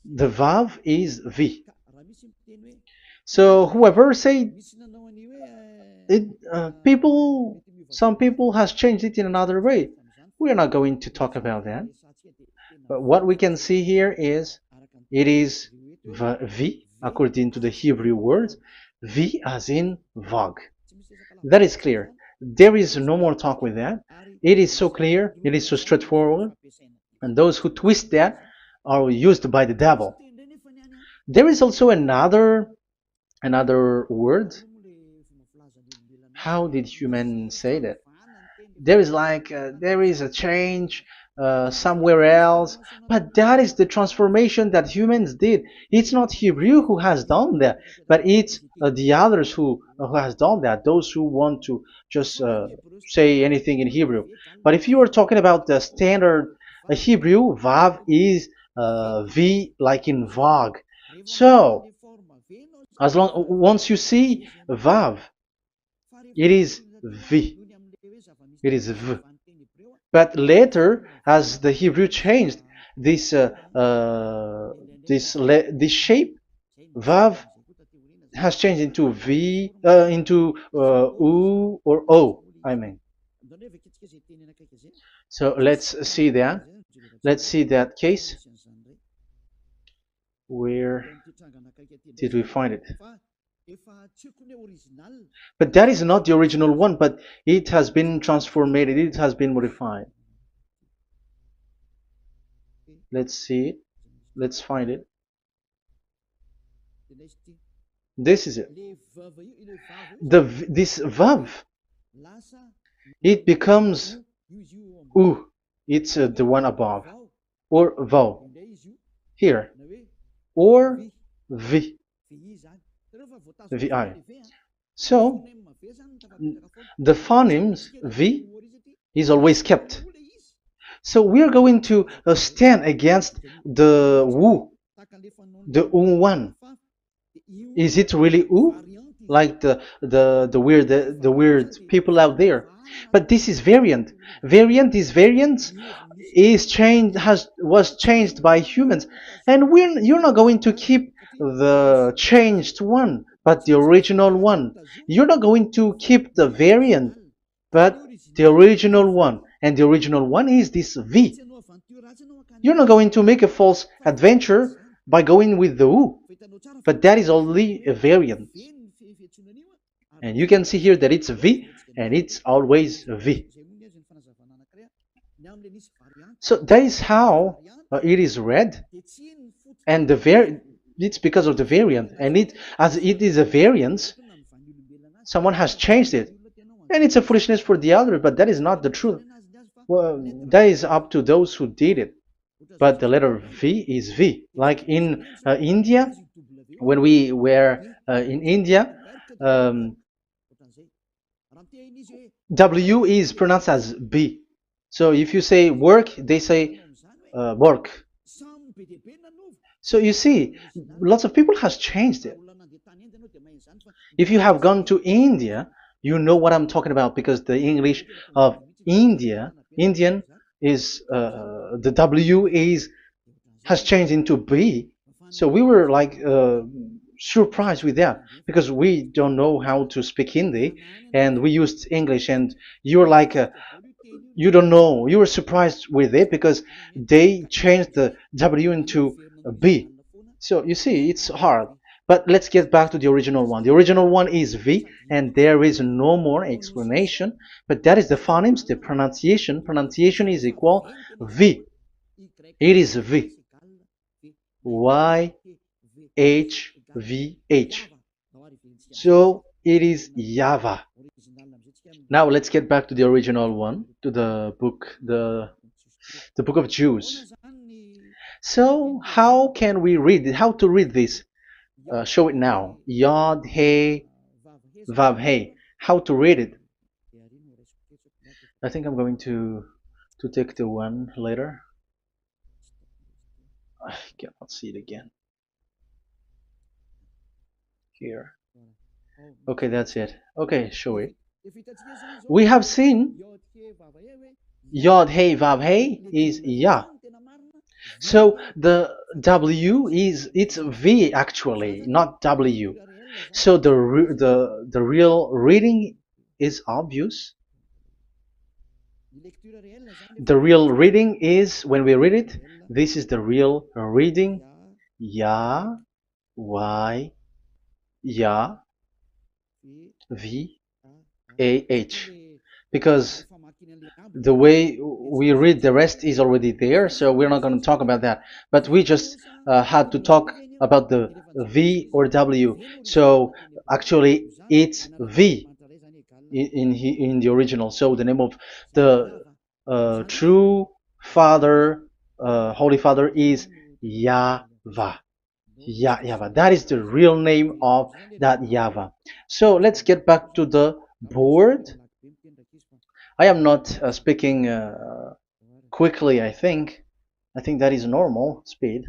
The Vav is V. So whoever say it, some people has changed it in another way. We are not going to talk about that. But what we can see here is it is V according to the Hebrew word, V as in Vag. That is clear. There is no more talk with that. It is so clear. It is so straightforward. And those who twist that are used by the devil. There is also another word. How did humans say that? There is there is a change somewhere else, but that is the transformation that humans did. It's not Hebrew who has done that, but it's the others who has done that. Those who want to just say anything in Hebrew. But if you are talking about the standard Hebrew, Vav is V like in Vag. So as long once you see Vav, it is V. It is V. But later, as the Hebrew changed, this this shape, Vav, has changed into V, into U or O. I mean. So let's see that. Let's see that case. Where did we find it? But that is not the original one, but it has been transformed, it has been modified. Let's see it. Let's find it. This is it. This vav, it becomes u. It's the one above, or vau here, or v, vi. So the phonemes v is always kept. So we are going to stand against the wu, the u one. Is it really u? Like the weird people out there. But this is variant. Variance is changed was changed by humans, and you're not going to keep the changed one, but the original one. You're not going to keep the variant, but the original one, and the original one is this V. You're not going to make a false adventure by going with the U, but that is only a variant. And you can see here that it's V, and it's always V. So that is how it is read, and it's because of the variant, and as it is a variance, someone has changed it, and it's a foolishness for the other, but that is not the truth. Well, that is up to those who did it. But the letter V is V. Like in India, when we were in India, W is pronounced as B. So if you say work, they say work. So you see, lots of people has changed it. If you have gone to India, you know what I'm talking about, because the English of Indian is the W has changed into B. So we were like surprised with that, because we don't know how to speak Hindi, and we used English, and you're like you don't know, you were surprised with it because they changed the W into a B. So you see, it's hard. But let's get back to the original one. The original one is V, and there is no more explanation. But that is the phonemes, the pronunciation. Pronunciation is equal V. It is V. Y H V H. So it is YAHVAH. Now let's get back to the original one, to the book, the book of Jews. So how can we read it? How to read this? Show it now. Yod He Vav He. How to read it? I think I'm going to take the one later. I cannot see it again. Here. Okay, that's it. Okay, show it. We have seen Yod He Vav He is Yah. So the W is it's V actually, not W. So the real reading is obvious. The real reading is when we read it. This is the real reading. Ya, Y, Ya, V, A, H. Because the way we read the rest is already there, so we're not going to talk about that. But we just had to talk about the V or W. So actually, it's V in the original. So the name of the true Father, Holy Father, is YAHVAH. YAHVAH. That is the real name of that YAHVAH. So let's get back to the board. I am not speaking quickly, I think. I think that is normal speed.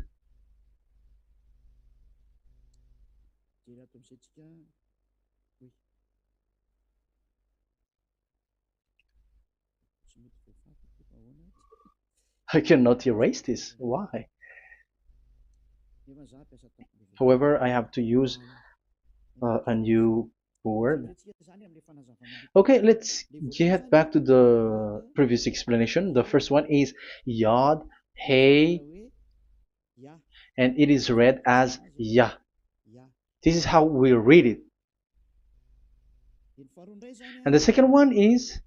I cannot erase this. Why? However, I have to use a new board. Okay, let's get back to the previous explanation. The first one is Yod, Hey, and it is read as Yah. This is how we read it. And the second one is,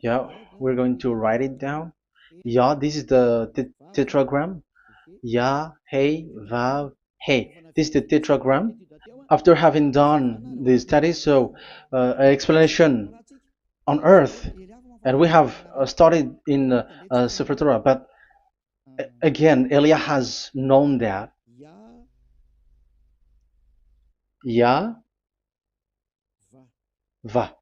yeah, we're going to write it down. Yah, this is the tetragram. Yah, Hey, Vav, Hey. This is the tetragram. After having done the studies, so an explanation on earth, and we have started in Sefer Torah, but again, Elia has known that. Yah, Va.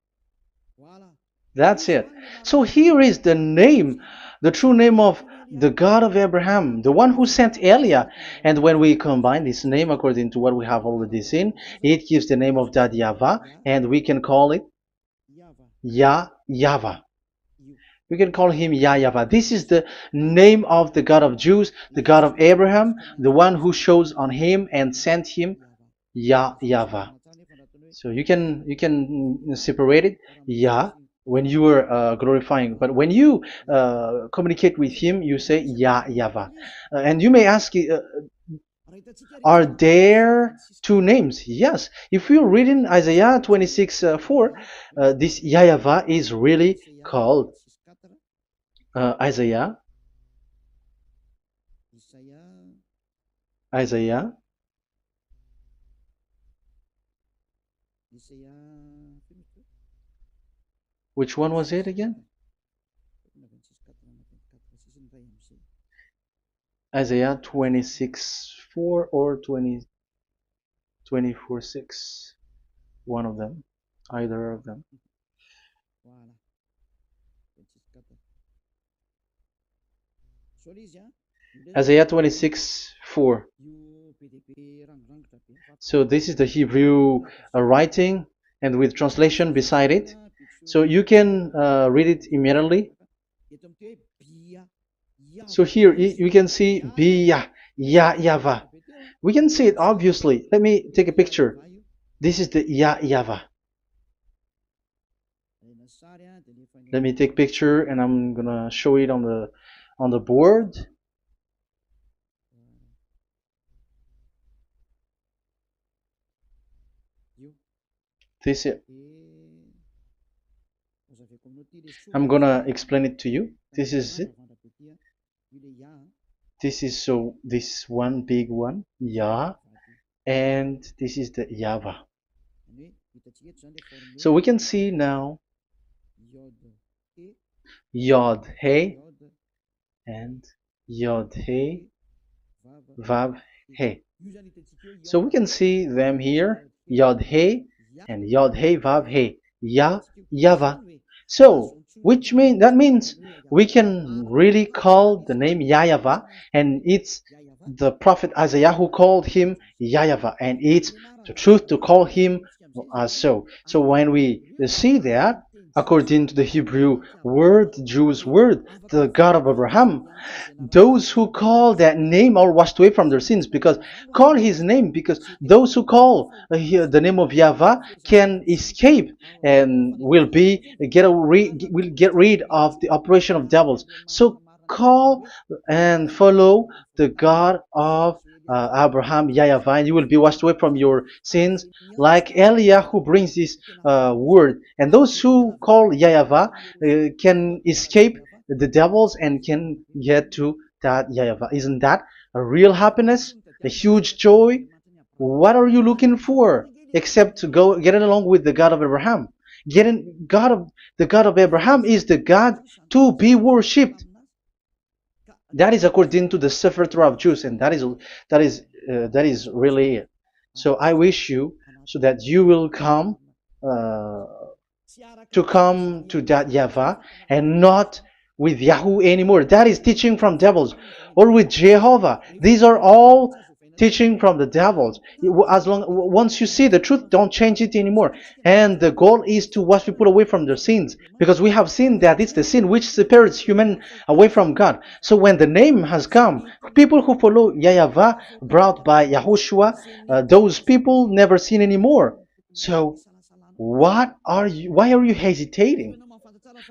That's it. So here is the name, the true name of the God of Abraham, the one who sent Elia. And when we combine this name according to what we have already seen, it gives the name of that YAHVAH, and we can call it YAHVAH. We can call him YAHVAH. This is the name of the God of Jews, the God of Abraham, the one who shows on him and sent him, YAHVAH. So you can separate it, Yah, when you are glorifying, but when you communicate with him, you say YAHVAH. And you may ask, are there two names? Yes. If you read in Isaiah 26:4, this YAHVAH is really called Isaiah. Which one was it again? Isaiah 26:4 or 24:6. One of them. Either of them. Isaiah 26:4. So this is the Hebrew writing and with translation beside it. So you can read it immediately. So here you can see Biyah, YAHVAH. We can see it obviously. Let me take a picture. This is the YAHVAH. Let me take a picture and I'm gonna show it on the board. This is, I'm gonna explain it to you. This is it. This is so this one big one, Yah, and this is the YAHVAH. So we can see now Yod He and Yod He Vav He. So we can see them here, Yod He and Yod He Vav He, YAHVAH. So that means we can really call the name YAHVAH, and it's the prophet Isaiah who called him YAHVAH, and it's the truth to call him as so. So when we see that, according to the Hebrew word, the Jewish word, the God of Abraham. Those who call that name are washed away from their sins, because call his name, because those who call the name of Yahweh can escape and will get rid of the operation of devils. So call and follow the God of Abraham, Yahweh, and you will be washed away from your sins, like Eliah who brings this word. And those who call Yahweh can escape the devils and can get to that Yahweh. Isn't that a real happiness, a huge joy? What are you looking for except to go getting along with the God of Abraham? The God of Abraham is the God to be worshipped. That is according to the Sefer Torah of Jews, and that is really it. So I wish you so that you will uh, come to that Yahweh and not with Yahoo anymore. That is teaching from devils, or with Jehovah. These are all teaching from the devils. As long once you see the truth, don't change it anymore. And the goal is to wash people away from their sins, because we have seen that it's the sin which separates human away from God. So when the name has come, people who follow Yahweh brought by Yahushua, those people never sin anymore. So why are you hesitating?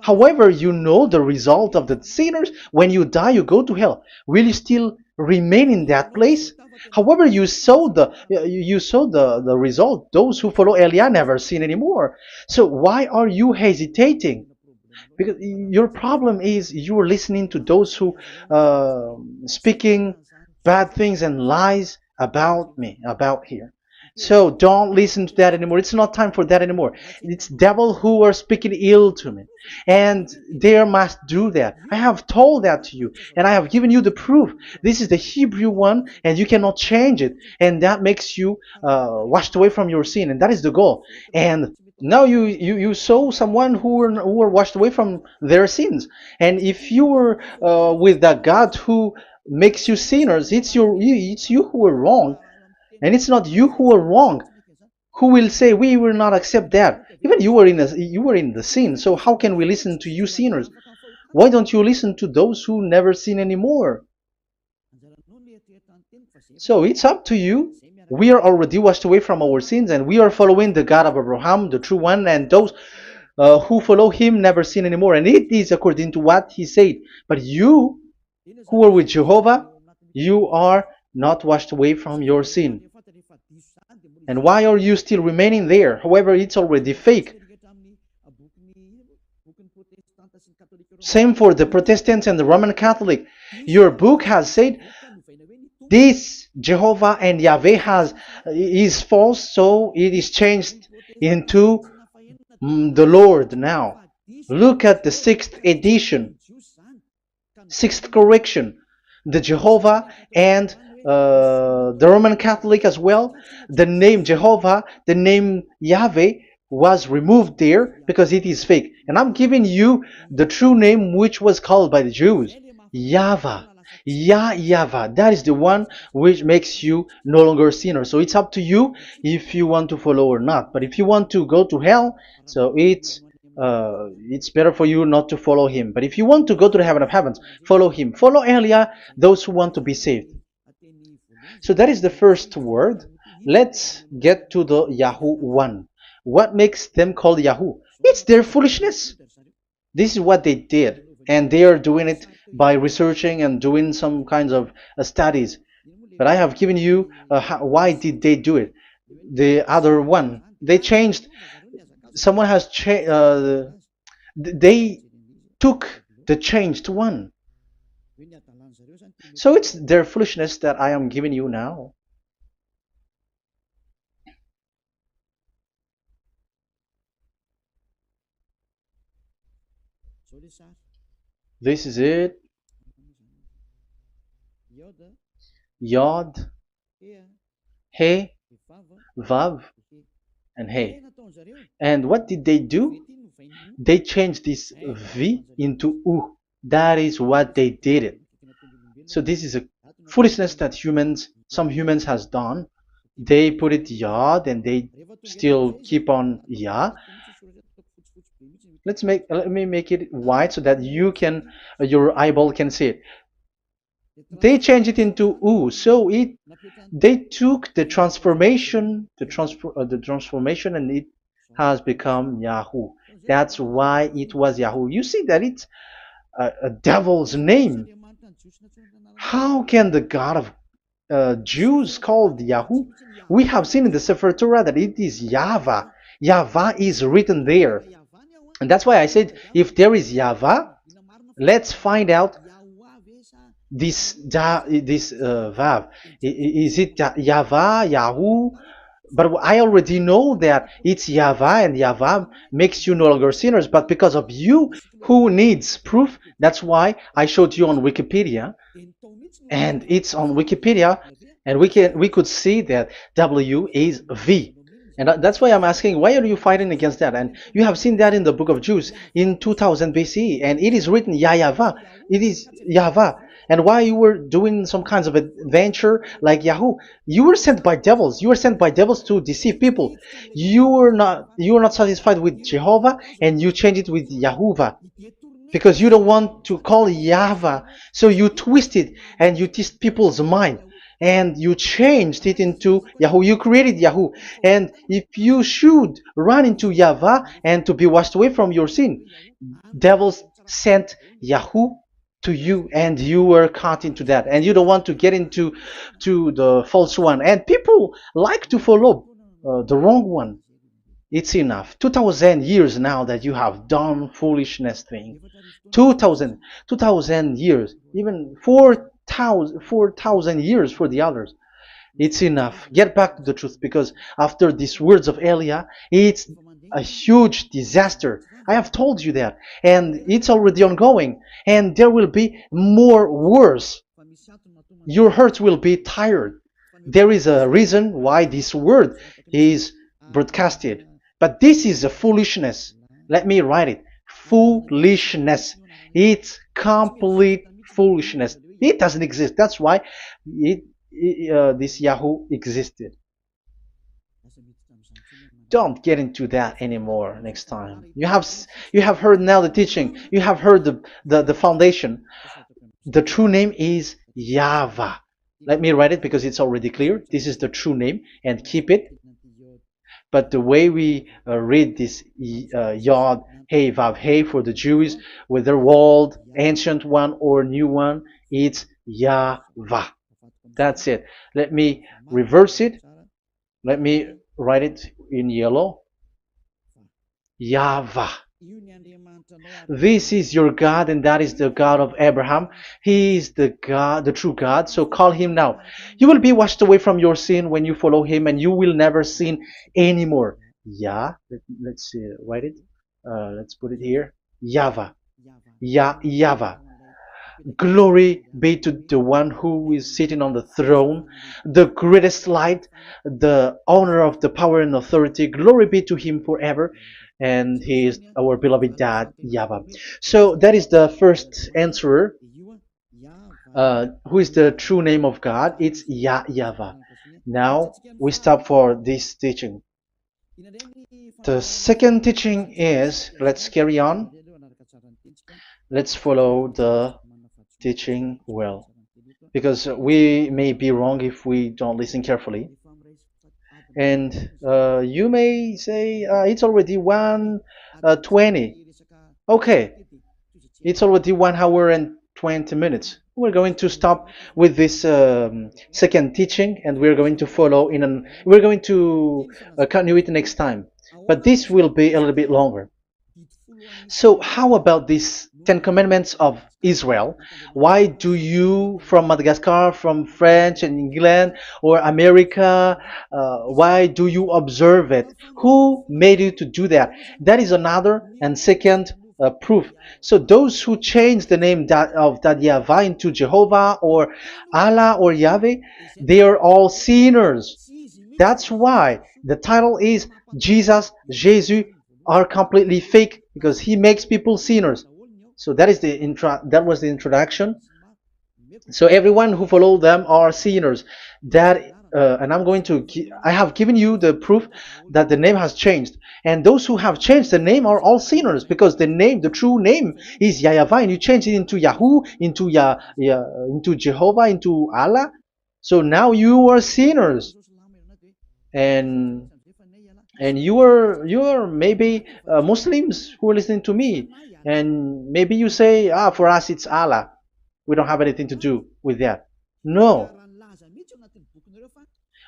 However, you know the result of the sinners. When you die, you go to hell. Will you still remain in that place? However, you saw the result. Those who follow Eliah never sin anymore. So why are you hesitating? Because your problem is you are listening to those who speaking bad things and lies about me, about here. So don't listen to that anymore. It's not time for that anymore. It's devil who are speaking ill to me, and they must do that. I have told that to you, and I have given you the proof. This is the Hebrew one, and you cannot change it, and that makes you washed away from your sin, and that is the goal. And now you saw someone who were washed away from their sins, and if you were with that God who makes you sinners, it's you who are wrong, and it's not you who are wrong. Who will say we will not accept that? Even you were in the sin, so how can we listen to you sinners? Why don't you listen to those who never sin anymore? So it's up to you. We are already washed away from our sins, and we are following the God of Abraham, the true one, and those who follow him never sin anymore. And it is according to what he said. But you who are with Jehovah, you are not washed away from your sin. And why are you still remaining there? However, it's already fake. Same for the Protestants and the Roman Catholic. Your book has said this Jehovah and Yahweh is false, so it is changed into the Lord now. Look at the sixth edition, sixth correction. The Jehovah and the Roman Catholic as well. The name Jehovah, the name Yahweh was removed there because it is fake. And I'm giving you the true name which was called by the Jews, YAHVAH. YAHVAH. That is the one which makes you no longer a sinner. So it's up to you if you want to follow or not. But if you want to go to hell, so it's better for you not to follow him. But if you want to go to the heaven of heavens, follow him. Follow Eliah, those who want to be saved. So that is the first word. Let's get to the Yahoo one. What makes them called Yahoo? It's their foolishness. This is what they did, and they are doing it by researching and doing some kinds of studies. But I have given you why did they do it. The other one, they changed. Someone has changed. They took the changed one. So it's their foolishness that I am giving you now. This is it. Yod, He, Vav, and He. And what did they do? They changed this V into U. That is what they did it. So this is a foolishness that some humans has done. They put it Yod and they still keep on Yah. Let me make it white so that you can your eyeball can see it. They changed it into U, so it they took the transformation, and it has become Yahoo. That's why it was Yahoo. You see that it's a devil's name. How can the God of Jews called Yahoo? We have seen in the Sefer Torah that it is YAHVAH. YAHVAH is written there. And that's why I said, if there is YAHVAH, let's find out this Vav. Is it YAHVAH, Yahoo? But I already know that it's YAHVAH, and YAHVAH makes you no longer sinners. But because of you, who needs proof? That's why I showed you on Wikipedia, and it's on Wikipedia, and we could see that W is V. And that's why I'm asking, why are you fighting against that? And you have seen that in the book of Jude in 2000 BCE, and it is written YAHVAH. It is YAHVAH. And why you were doing some kinds of adventure like Yahoo? You were sent by devils. You were sent by devils to deceive people. You were not satisfied with Jehovah, and you changed it with Yahuwah, because you don't want to call Yahvah. So you twist it and you twist people's mind, and you changed it into Yahoo. You created Yahoo. And if you should run into Yahvah and to be washed away from your sin, devils sent Yahoo to you, and you were caught into that, and you don't want to get into the false one. And people like to follow the wrong one. It's enough. 2000 years now that you have done foolishness thing. 2000 years, even 4,000 years for the others. It's enough. Get back to the truth, because after these words of Elia, it's a huge disaster. I have told you that, and it's already ongoing, and there will be more worse. Your heart will be tired. There is a reason why this word is broadcasted. But this is a foolishness. Let me write it. Foolishness. It's complete foolishness. It doesn't exist. That's why this Yahoo existed. Don't get into that anymore next time. You have heard now the teaching. You have heard the foundation. The true name is YAHVAH. Let me write it because it's already clear. This is the true name, and keep it. But the way we read this Yod, Hey, Vav, Hey for the Jews, whether old, ancient one, or new one, it's YAHVAH. That's it. Let me reverse it. Let me write it in yellow. YAHVAH. This is your God, and that is the God of Abraham. He is the God, the true God. So call him now. You will be washed away from your sin when you follow him, and you will never sin anymore. Let's write it. Let's put it here. YAHVAH. YAHVAH. Glory be to the one who is sitting on the throne, the greatest light, the owner of the power and authority. Glory be to him forever. And he is our beloved dad, YAHVAH. So that is the first answer. Who is the true name of God? It's YAHVAH. Now we stop for this teaching. The second teaching is, let's carry on. Let's follow the teaching well, because we may be wrong if we don't listen carefully. And you may say, it's already 1:20. Okay, it's already 1 hour and 20 minutes. We're going to stop with this second teaching, and we're going to follow we're going to continue it next time. But this will be a little bit longer. So how about these 10 commandments of Israel? Why do you from Madagascar, from France and England or America, why do you observe it? Who made you to do that? That is another and second proof. So those who change the name of that Yahvah into Jehovah or Allah or Yahweh, they are all sinners. That's why the title is Jesus are completely fake, because he makes people sinners. So that is that was the introduction. So everyone who follow them are sinners. That and I'm going to I have given you the proof that the name has changed, and those who have changed the name are all sinners, because the true name is YAHVAH, and you change it into Yahoo, into into Jehovah, into Allah. So now you are sinners, and you are maybe Muslims who are listening to me, and maybe you say, for us it's Allah. We don't have anything to do with that. No.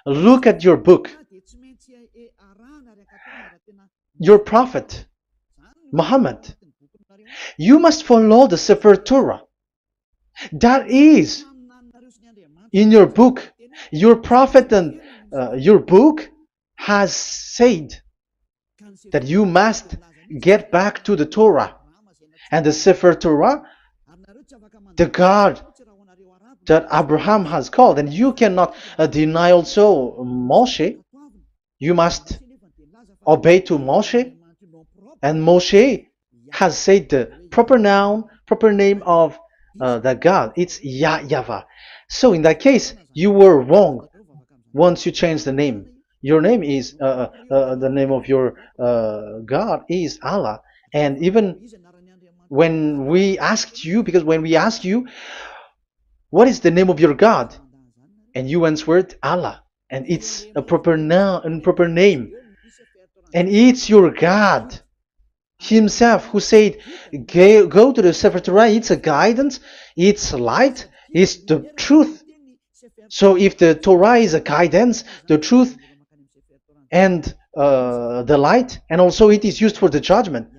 Look at your book. Your prophet, Muhammad. You must follow the Sefer Torah. That is in your book. Your prophet and your book has said that you must get back to the Torah. And the Sefer Torah, the God that Abraham has called. And you cannot deny also Moshe. You must obey to Moshe. And Moshe has said the proper name of the God. It's YAHVAH. So in that case, you were wrong once you change the name. Your name is, the name of your God is Allah. And even when we asked you, because when we asked you, what is the name of your God? And you answered Allah. And it's a proper name. And it's your God Himself who said, go to the Sefer Torah. It's a guidance, it's light, it's the truth. So if the Torah is a guidance, the truth, and the light, and also it is used for the judgment.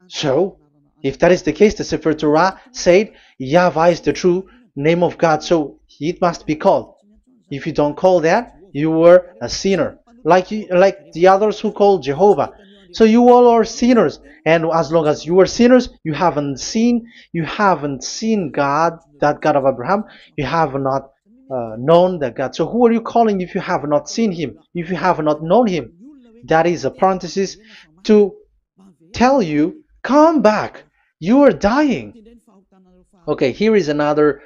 So if that is the case, the Sefer Torah said YAHVAH is the true name of God, so it must be called. If you don't call that, you were a sinner, like the others who call Jehovah. So you all are sinners, and as long as you are sinners, you haven't seen God, that God of Abraham. You have not known that God. So who are you calling if you have not seen Him? If you have not known Him? That is a parenthesis to tell you, come back. You are dying. Okay, here is another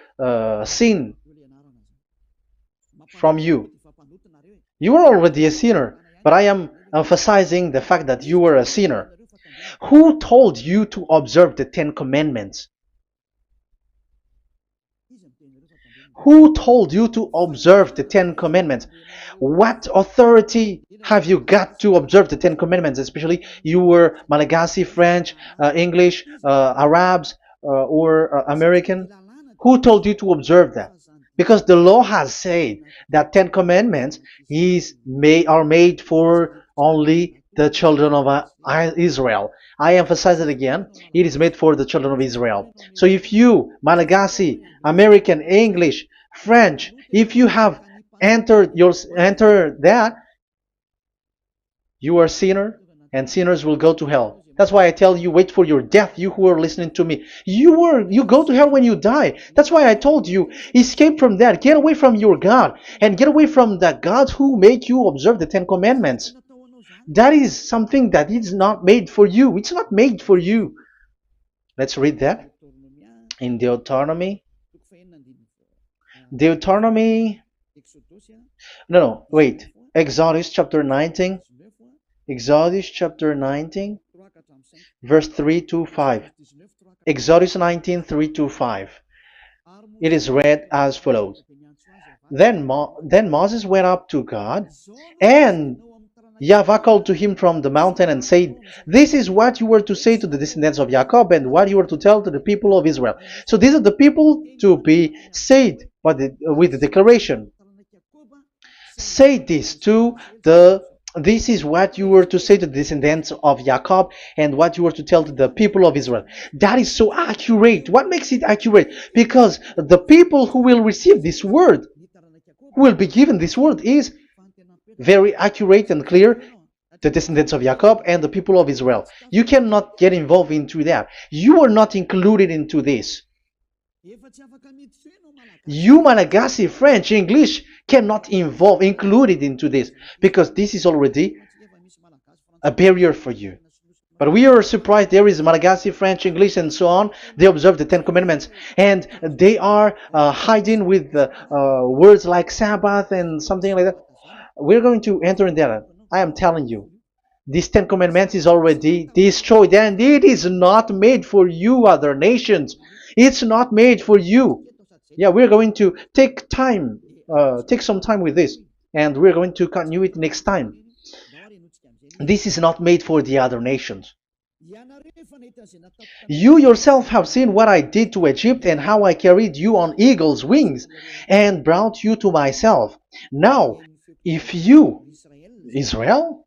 sin from you. You are already a sinner, but I am emphasizing the fact that you were a sinner. Who told you to observe the 10 Commandments? Who told you to observe the 10 Commandments? What authority have you got to observe the 10 Commandments? Especially you were Malagasy, French, English, Arabs, or American. Who told you to observe that? Because the law has said that 10 Commandments are made for only the children of Israel. I emphasize it again. It is made for the children of Israel. So if you, Malagasy, American, English, French, if you have entered that, you are a sinner, and sinners will go to hell. That's why I tell you, wait for your death, you who are listening to me. You go to hell when you die. That's why I told you, escape from that. Get away from your God, and get away from the gods who make you observe the 10 Commandments. That is something that is not made for you. It's not made for you. Let's read that in Deuteronomy. Exodus chapter 19. Exodus chapter 19, verse 3 to 5. Exodus 19, 3 to 5. It is read as follows. Then Moses went up to God, and YAHVAH called to him from the mountain and said, this is what you were to say to the descendants of Jacob, and what you were to tell to the people of Israel. So these are the people to be saved with the declaration. Say this this is what you were to say to the descendants of Jacob, and what you were to tell to the people of Israel. That is so accurate. What makes it accurate? Because the people who will receive this word, who will be given this word, is very accurate and clear, the descendants of Jacob and the people of Israel. You cannot get involved into that. You are not included into this. You, Malagasy, French, English, cannot included into this, because this is already a barrier for you. But we are surprised there is Malagasy, French, English, and so on. They observe the Ten Commandments, and they are hiding with words like Sabbath and something like that. We're going to enter in there. I am telling you, this Ten Commandments is already destroyed, and it is not made for you, other nations. It's not made for you. Yeah, we're going to take some time with this, and we're going to continue it next time. This is not made for the other nations. You yourself have seen what I did to Egypt and how I carried you on eagle's wings and brought you to myself. Now, if you, Israel,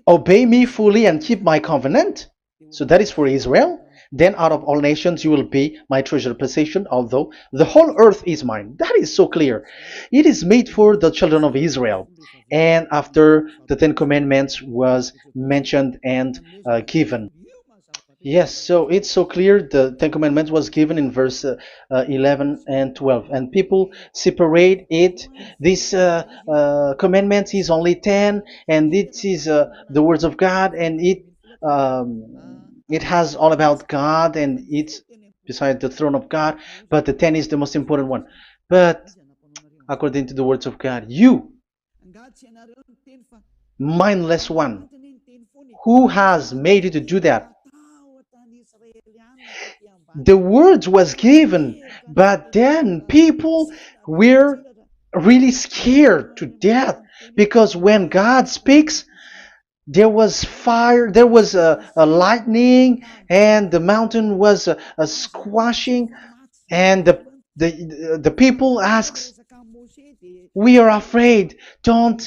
obey me fully and keep my covenant, so that is for Israel, then out of all nations you will be my treasured possession, although the whole earth is mine. That is so clear. It is made for the children of Israel. And after the Ten Commandments was mentioned and given. Yes, so it's so clear. The Ten Commandments was given in verse 11 and 12, and people separate it. This commandment is only 10, and it is the words of God, and it has all about God, and it's beside the throne of God. But the 10 is the most important one. But according to the words of God, you, mindless one, who has made you to do that? The words was given, but then people were really scared to death because when God speaks, there was fire, there was a lightning, and the mountain was a squashing, and the people asks, "We are afraid. Don't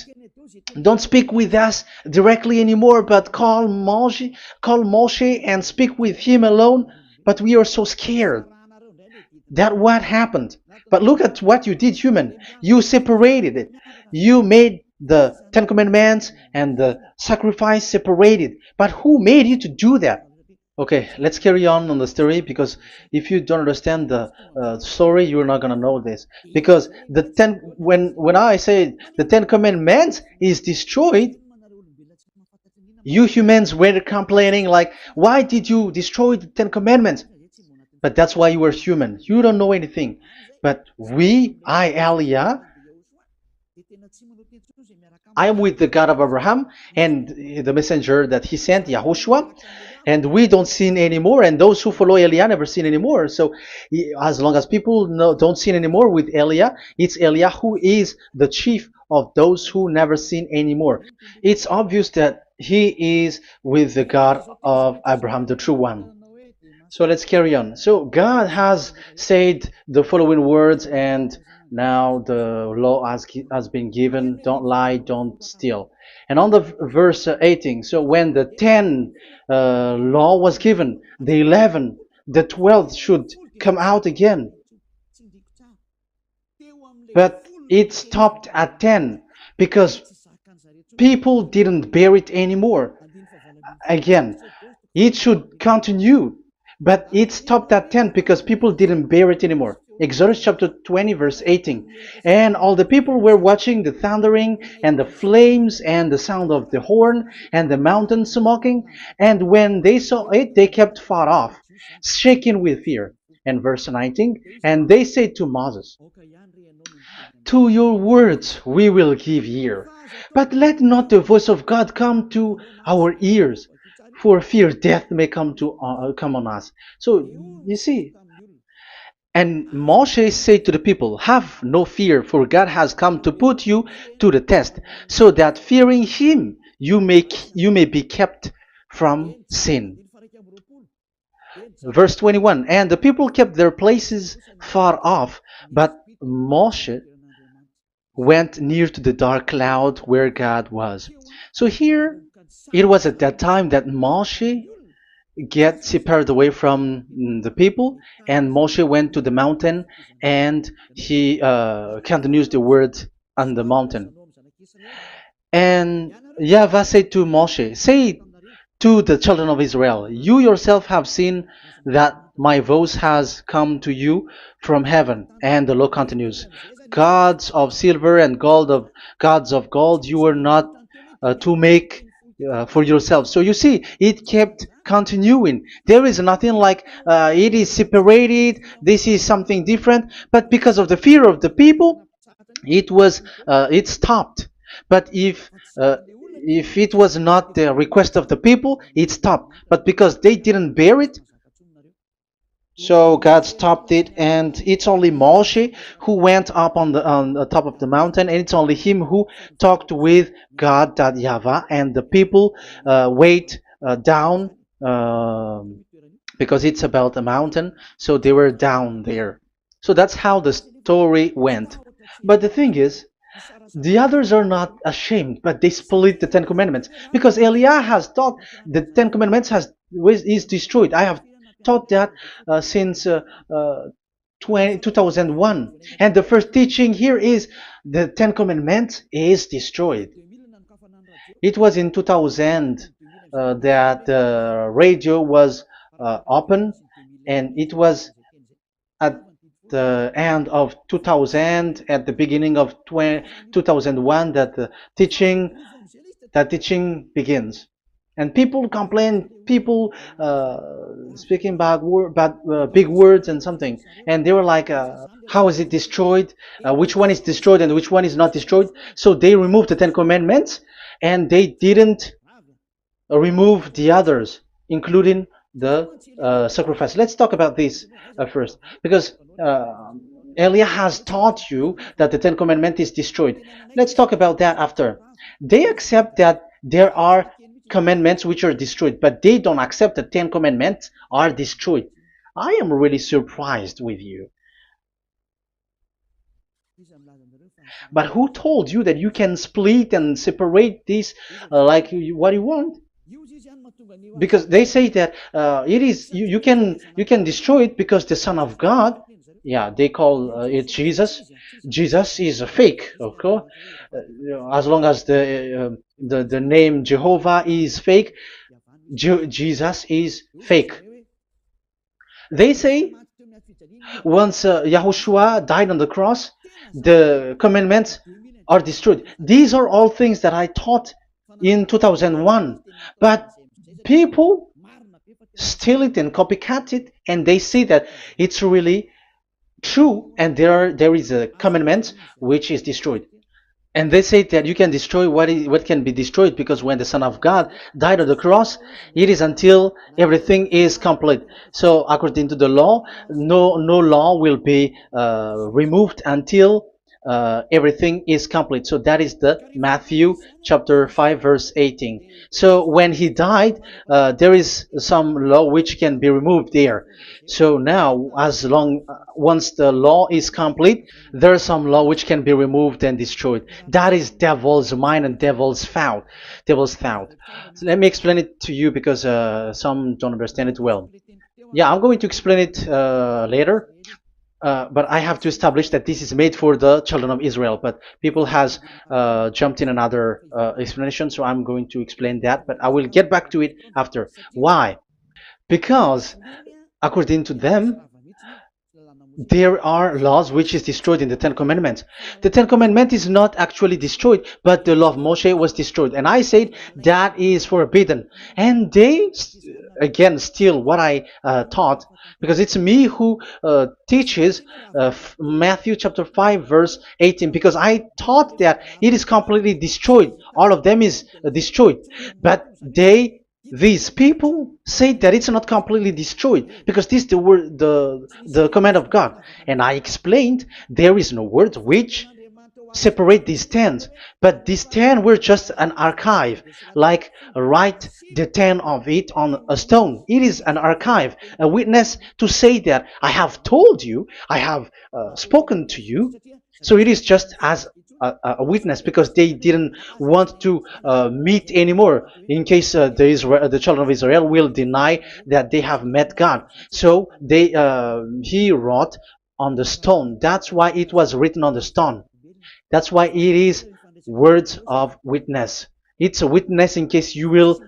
speak with us directly anymore, but call Moshe and speak with him alone." But we are so scared. That what happened. But look at what you did, human. You separated it. You made the Ten Commandments and the sacrifice separated. But who made you to do that? Okay, let's carry on the story, because if you don't understand the story, you're not gonna know this. Because when I say the Ten Commandments is destroyed, you humans were complaining like, why did you destroy the Ten Commandments? But that's why you were human. You don't know anything. But Elia, I am with the God of Abraham and the messenger that he sent, YAHOSHUAH, and we don't sin anymore, and those who follow Elia never sin anymore. So as long as people don't sin anymore with Elia, it's Elia who is the chief of those who never sin anymore. It's obvious that he is with the God of Abraham, the true one. So let's carry on. So God has said the following words, and now the law has been given. Don't lie, don't steal. And on the verse 18, so when the 10 law was given, the 11, the 12th should come out again. But it stopped at 10 because people didn't bear it anymore. Again, it should continue. But it stopped at 10 because people didn't bear it anymore. Exodus chapter 20 verse 18. And all the people were watching the thundering and the flames and the sound of the horn and the mountain smoking. And when they saw it, they kept far off, shaking with fear. And verse 19. And they said to Moses, "To your words we will give ear, but let not the voice of God come to our ears, for fear death may come on us." So you see, and Moshe said to the people, "Have no fear, for God has come to put you to the test, so that fearing Him you may be kept from sin." Verse 21. And the people kept their places far off, but Moshe went near to the dark cloud where God was. So here, it was at that time that Moshe get separated away from the people, and Moshe went to the mountain, and he continues the word on the mountain. And YAHVAH said to Moshe, "Say to the children of Israel, you yourself have seen that my voice has come to you from heaven." And the law continues, "Gods of silver and gods of gold, you were not to make for yourself. So you see, it kept continuing. There is nothing like it is separated. This is something different. But because of the fear of the people, it stopped. But if it was not the request of the people, it stopped. But because they didn't bear it, so God stopped it, and it's only Moshe who went up on the top of the mountain, and it's only him who talked with God, that Yahweh, and the people wait down, because it's about a mountain, so they were down there. So that's how the story went. But the thing is, the others are not ashamed, but they split the Ten Commandments, because Eliah has taught the Ten Commandments is destroyed. I have taught that since 2001, and the first teaching here is the Ten Commandments is destroyed. It was in 2000 that the radio was open, and it was at the end of 2000, at the beginning of 2001, that the teaching begins. And people complain, people speaking big words and something, and they were like, how is it destroyed, which one is destroyed and which one is not destroyed. So they removed the Ten Commandments, and they didn't remove the others, including the sacrifice. Let's talk about this first, because Elia has taught you that the Ten Commandments is destroyed. Let's talk about that after. They accept that there are commandments which are destroyed, but they don't accept the Ten Commandments are destroyed. I am really surprised with you. But who told you that you can split and separate this like what you want? Because they say that it is you can destroy it because the Son of God, yeah, they call it Jesus. Jesus is a fake, okay? As long as the name Jehovah is fake, Jesus is fake. They say once Yahushua died on the cross, the commandments are destroyed. These are all things that I taught in 2001, but people steal it and copycat it, and they see that it's really true, and there is a commandment which is destroyed. And they say that you can destroy what can be destroyed, because when the Son of God died on the cross, it is until everything is complete. So according to the law, no law will be removed until everything is complete. So that is the Matthew chapter 5 verse 18. So when he died, there is some law which can be removed there. So now, once the law is complete, there is some law which can be removed and destroyed. That is devil's mind and devil's thought. So let me explain it to you, because some don't understand it well. Yeah, I'm going to explain it later. But I have to establish that this is made for the children of Israel. But people has jumped in another explanation, so I'm going to explain that. But I will get back to it after. Why? Because according to them, there are laws which is destroyed in the Ten Commandments. The Ten Commandments is not actually destroyed, but the law of Moshe was destroyed. And I said that is forbidden. And they, again, steal what I taught, because it's me who teaches Matthew chapter 5 verse 18, because I taught that it is completely destroyed. All of them is destroyed. But these people say that it's not completely destroyed, because this is the word, the command of God. And I explained there is no word which separate these 10, but these 10 were just an archive, like write the 10 of it on a stone. It is an archive, a witness to say that I have told you, I have spoken to you. So it is just as a witness, because they didn't want to meet anymore, in case the children of Israel will deny that they have met God. So he wrote on the stone. That's why it was written on the stone. That's why it is words of witness. It's a witness in case you will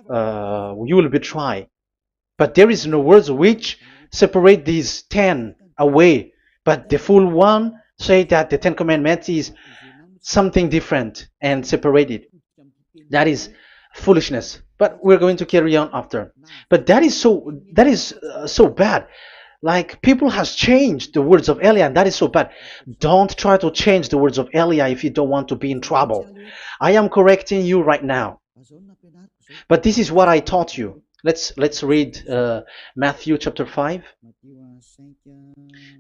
betray. But there is no words which separate these 10 away. But the full one say that the 10 Commandments is something different and separated. That is foolishness. But we're going to carry on after. But that is so bad. Like people has changed the words of Elia, and that is so bad. Don't try to change the words of Elia if you don't want to be in trouble. I am correcting you right now. But this is what I taught you. Let's read Matthew chapter 5.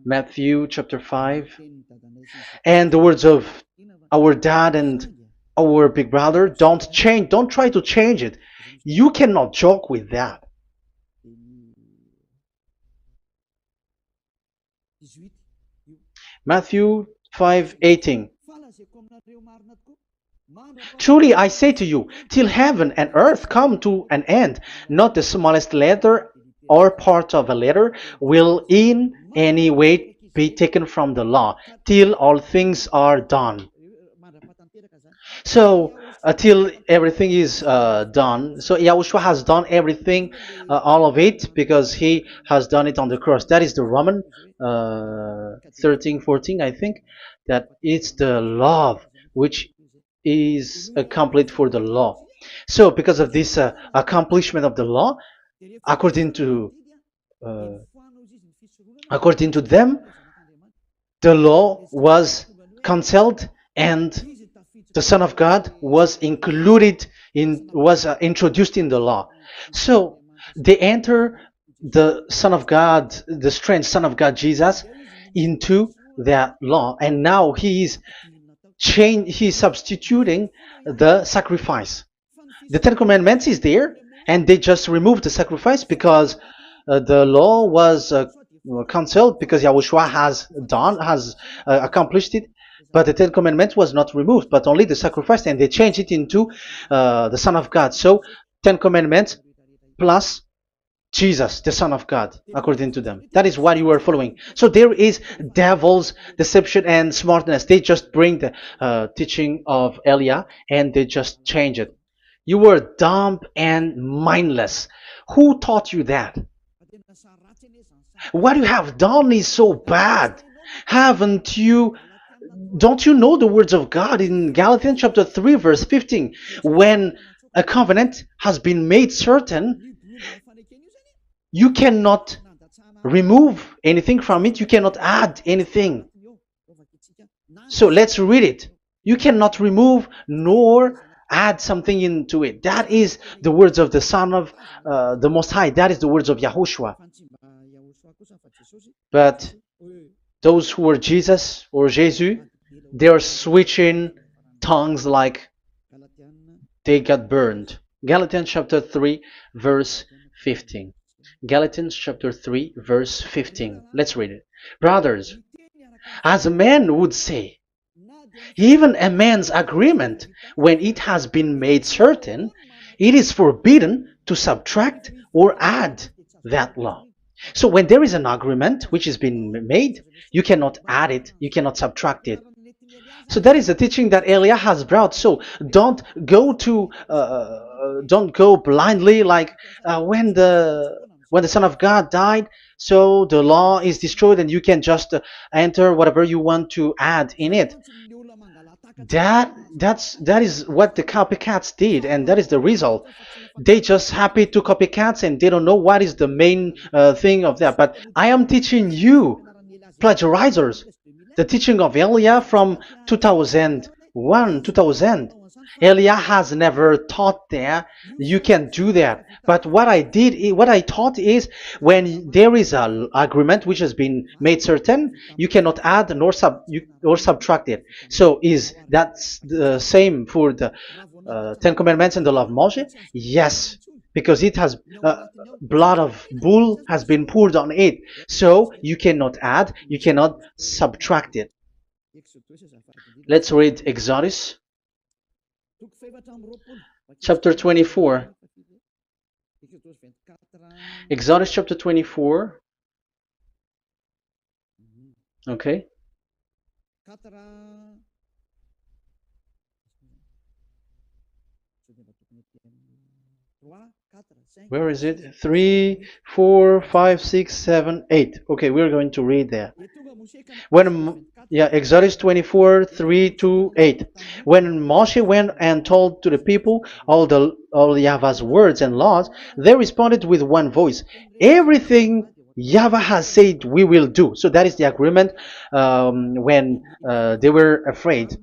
Matthew chapter 5. And the words of our dad and our big brother, don't try to change it. You cannot joke with that. Matthew 5:18. Truly I say to you, till heaven and earth come to an end, not the smallest letter or part of a letter will in any way be taken from the law, till all things are done. So till everything is done, so Yahushua has done everything, all of it, because he has done it on the cross. That is the Roman 13, 14, I think, that it's the love which is complete for the law. So because of this accomplishment of the law, according to uh, according to them, the law was cancelled and the Son of God was included in was introduced in the law. So they enter the Son of God, the strange Son of God Jesus, into that law, and now he's substituting the sacrifice. The Ten Commandments is there, and they just removed the sacrifice because the law was cancelled because Yahushua has accomplished it. But the Ten Commandments was not removed, but only the sacrifice, and they changed it into the Son of God. So Ten Commandments plus Jesus, the Son of God, according to them. That is what you are following. So there is devil's deception and smartness. They just bring the teaching of Elia and they just change it. You were dumb and mindless. Who taught you that? What you have done is so bad. Haven't you? Don't you know the words of God in Galatians chapter 3, verse 15? When a covenant has been made certain, you cannot remove anything from it, you cannot add anything. So let's read it. You cannot remove nor add something into it. That is the words of the Son of the Most High. That is the words of Yahushua. But those who were Jesus or Jesus, they are switching tongues like they got burned. Galatians chapter 3, verse 15. Galatians chapter 3, verse 15. Let's read it. Brothers, as a man would say, even a man's agreement, when it has been made certain, it is forbidden to subtract or add that law. So when there is an agreement which has been made, you cannot add it, you cannot subtract it. So that is the teaching that Elia has brought. So don't go blindly like when the Son of God died. So the law is destroyed, and you can just enter whatever you want to add in it. That is what the copycats did, and that is the result. They just happy to copycats, and they don't know what is the main thing of that. But I am teaching you, plagiarizers, the teaching of Elia from 2001, 2000. Elia has never taught that you can do that. But what I taught is when there is an agreement which has been made certain, you cannot add or subtract it. So is that the same for the Ten Commandments and the law of Moshe? Yes, because it has blood of bull has been poured on it. So you cannot add, you cannot subtract it. Let's read Exodus chapter 24. Exodus chapter 24. Okay. Where is it? 3, 4, 5, 6, 7, 8. Okay, we're going to read there. Yeah, Exodus 24, 3 to 8. When Moshe went and told to the people all Yahweh's words and laws, they responded with one voice. Everything Yahweh has said we will do. So that is the agreement when they were afraid.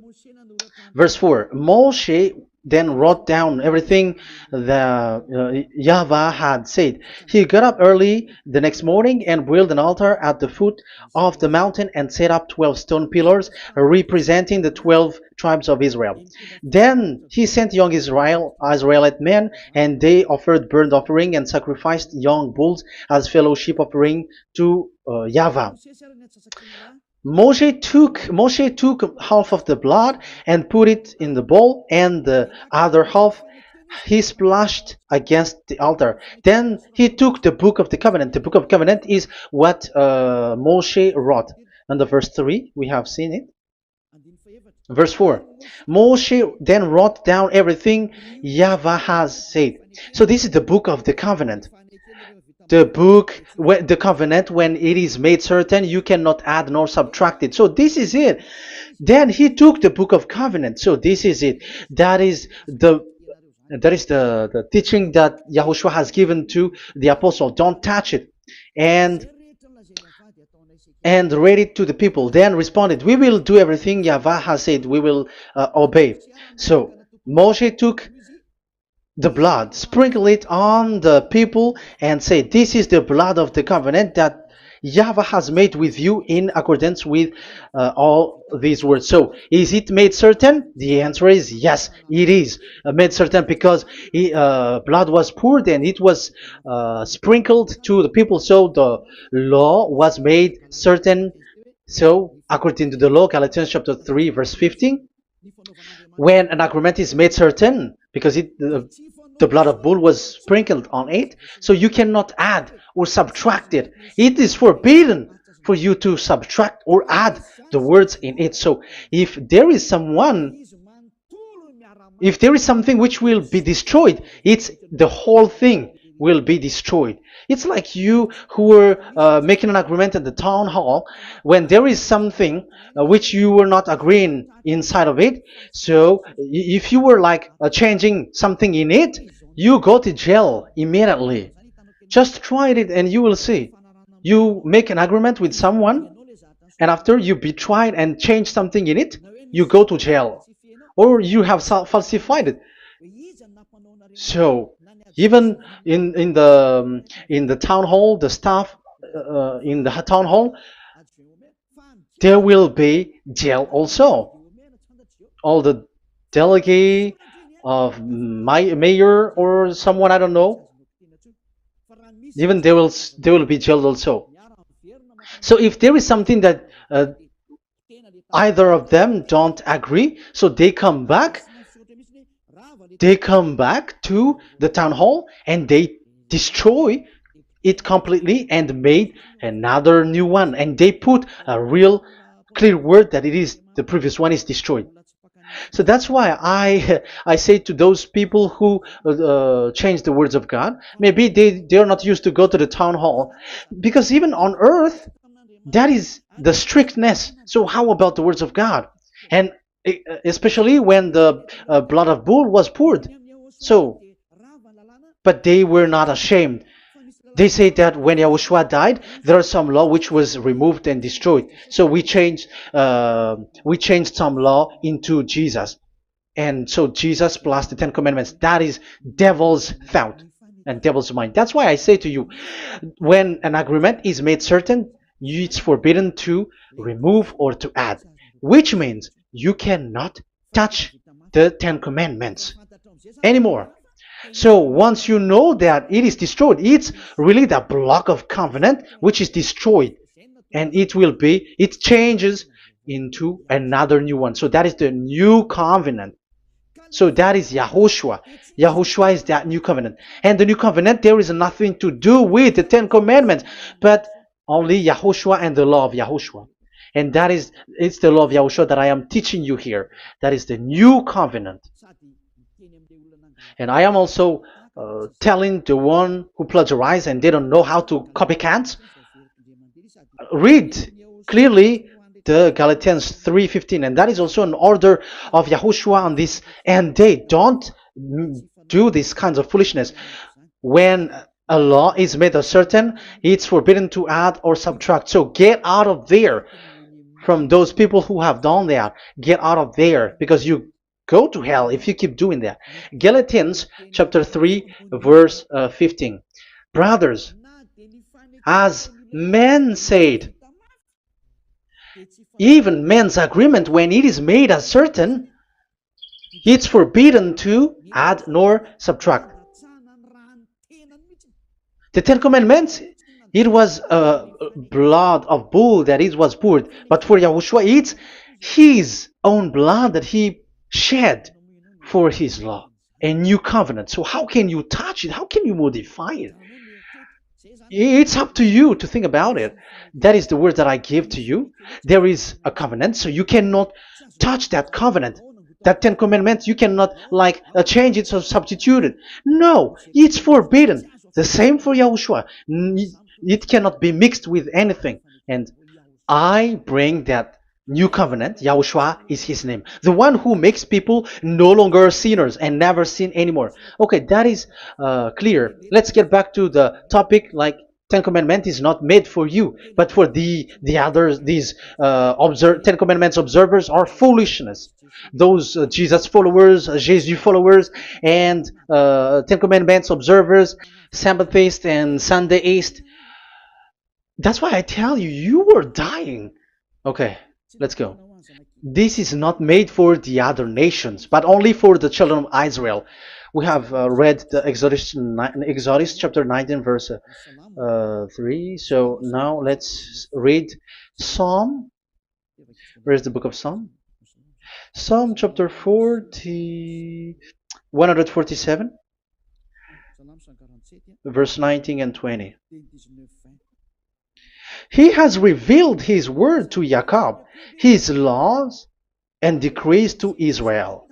Verse 4, Moshe then wrote down everything the Yahweh had said. He got up early the next morning and built an altar at the foot of the mountain and set up 12 stone pillars representing the 12 tribes of Israel. Then he sent young Israelite men, and they offered burnt offering and sacrificed young bulls as fellowship offering to Yahweh. Moshe took half of the blood and put it in the bowl, and the other half he splashed against the altar. Then he took the book of the covenant. The book of covenant is what Moshe wrote. And the verse 3, we have seen it. Verse 4, Moshe then wrote down everything Yahweh has said. So this is the book of the covenant. The covenant, when it is made certain, you cannot add nor subtract it. So this is it. Then he took the book of covenant. So this is it. That is the teaching that Yahushua has given to the apostle. Don't touch it. And read it to the people. Then responded, we will do everything Yahweh has said. We will obey. So Moshe took the blood, sprinkle it on the people, and say, this is the blood of the covenant that Yahweh has made with you in accordance with all these words. So, is it made certain? The answer is yes, it is made certain, because blood was poured and it was sprinkled to the people. So the law was made certain. So, according to the law, Galatians chapter 3, verse 15, when an agreement is made certain, because the blood of bull was sprinkled on it, so you cannot add or subtract it. It is forbidden for you to subtract or add the words in it. So if there is something which will be destroyed, it's the whole thing will be destroyed. It's like you who were making an agreement at the town hall, when there is something which you were not agreeing inside of it. So if you were like changing something in it, you go to jail immediately. Just try it and you will see. You make an agreement with someone, and after you betrayed and change something in it, you go to jail, or you have falsified it. So even in the town hall, the staff in the town hall, there will be jail also. All the delegate of mayor or someone, I don't know, even they will be jailed also. So if there is something that either of them don't agree, so they come back to the town hall and they destroy it completely and made another new one, and they put a real clear word that it is the previous one is destroyed. So that's why I say to those people who change the words of God, maybe they are not used to go to the town hall, because even on earth that is the strictness. So how about the words of God? And especially when the blood of bull was poured. So, but they were not ashamed. They say that when Yahushua died, there are some law which was removed and destroyed. So we changed some law into Jesus, and so Jesus plus the 10 Commandments. That is devil's thought and devil's mind. That's why I say to you, when an agreement is made certain, it's forbidden to remove or to add, which means you cannot touch the 10 Commandments anymore. So once you know that it is destroyed, it's really the block of covenant which is destroyed, and it changes into another new one. So that is the new covenant. So that is Yahushua. Yahushua is that new covenant. And the new covenant, there is nothing to do with the 10 Commandments, but only Yahushua and the law of Yahushua. And it's the law of Yahushua that I am teaching you here. That is the new covenant. And I am also telling the one who plagiarize and they don't know how to copycat, read clearly the Galatians 3:15, and that is also an order of Yahushua on this end day. Don't do these kinds of foolishness. When a law is made certain, it's forbidden to add or subtract. So get out of there from those people who have done that. Get out of there, because you go to hell if you keep doing that. Galatians chapter 3 verse 15. Brothers, as men said, even men's agreement, when it is made as certain, it's forbidden to add nor subtract. The Ten Commandments, it was blood of bull that it was poured, but for Yahushua, it's his own blood that he shed for his law, a new covenant. So how can you touch it? How can you modify it? It's up to you to think about it. That is the word that I give to you. There is a covenant, so you cannot touch that covenant. That Ten Commandments, you cannot change it or substitute it. No, it's forbidden. The same for Yahushua. It cannot be mixed with anything. And I bring that new covenant. Yahushua is his name. The one who makes people no longer sinners and never sin anymore. Okay, that is clear. Let's get back to the topic. Ten Commandments is not made for you, but for the others. These Ten Commandments observers are foolishness. Those Jesus followers, Jesus followers, and Ten Commandments observers, Sabbathists and Sundayist. That's why I tell you, you were dying. Okay, let's go. This is not made for the other nations, but only for the children of Israel. We have read the Exodus chapter 19 verse 3. So now let's read Psalm. Where's the book of Psalm? Psalm chapter 147, verse 19 and 20. He has revealed his word to Jacob, his laws and decrees to Israel.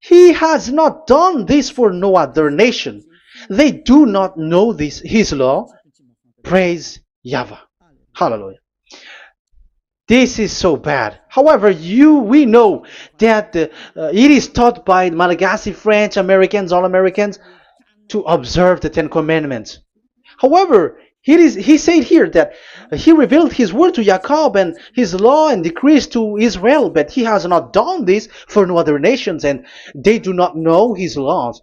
He has not done this for no other nation. They do not know this, his law. Praise YAHVAH. Hallelujah. This is so bad. However, we know that it is taught by Malagasy, French, Americans, all Americans, to observe the Ten Commandments. However, he said here that he revealed his word to Jacob and his law and decrees to Israel, but he has not done this for no other nations, and they do not know his laws.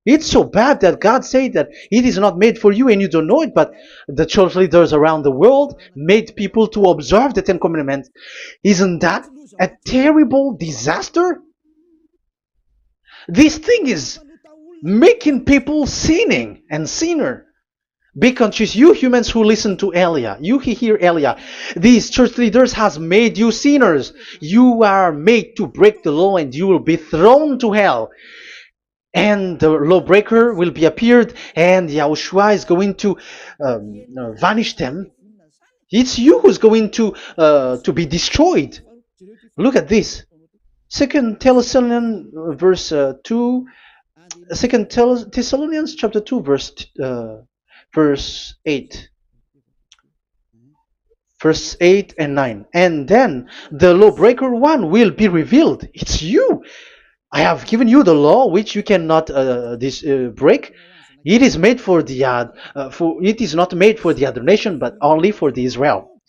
It's so bad that God said that it is not made for you and you don't know it, but the church leaders around the world made people to observe the Ten Commandments. Isn't that a terrible disaster? This thing is making people sinning and sinner. Be conscious, you humans who listen to Elia, you hear Elia. These church leaders has made you sinners. You are made to break the law and you will be thrown to hell. And the lawbreaker will be appeared, and Yahushua is going to vanish them. It's you who's going to be destroyed. Look at this. 2 Thessalonians verse 2. 2 Thessalonians chapter 2 verse 8. Verse 8 and 9. And then the lawbreaker one will be revealed. It's you. I have given you the law which you cannot break. It is made for the it is not made for the other nation, but only for the Israel,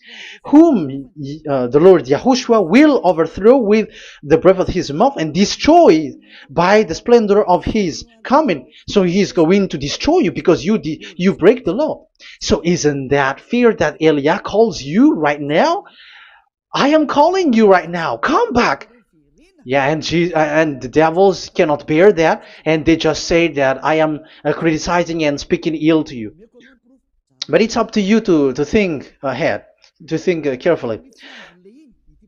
whom the Lord Yahushua will overthrow with the breath of his mouth and destroy by the splendor of his coming. So he is going to destroy you because you break the law. So isn't that fear that Elia calls you right now? I am calling you right now. Come back. Yeah, and the devils cannot bear that, and they just say that I am criticizing and speaking ill to you. But it's up to you to think ahead, to think carefully.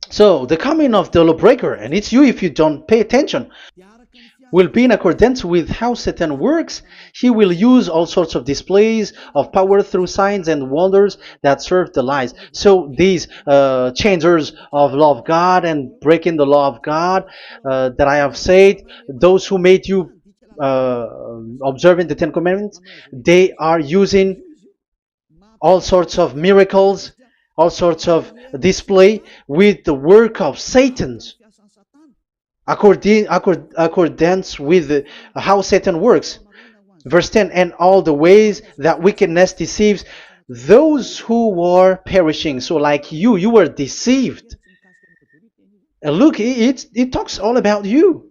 So the coming of the lawbreaker, and it's you if you don't pay attention. will be in accordance with how Satan works. He will use all sorts of displays of power through signs and wonders that serve the lies. So these changers of law of God and breaking the law of God that I have said, those who made you observing the Ten Commandments, they are using all sorts of miracles, all sorts of display with the work of Satan's accordance with how Satan works. Verse 10, and all the ways that wickedness deceives those who were perishing. So like you were deceived. And look, it talks all about you.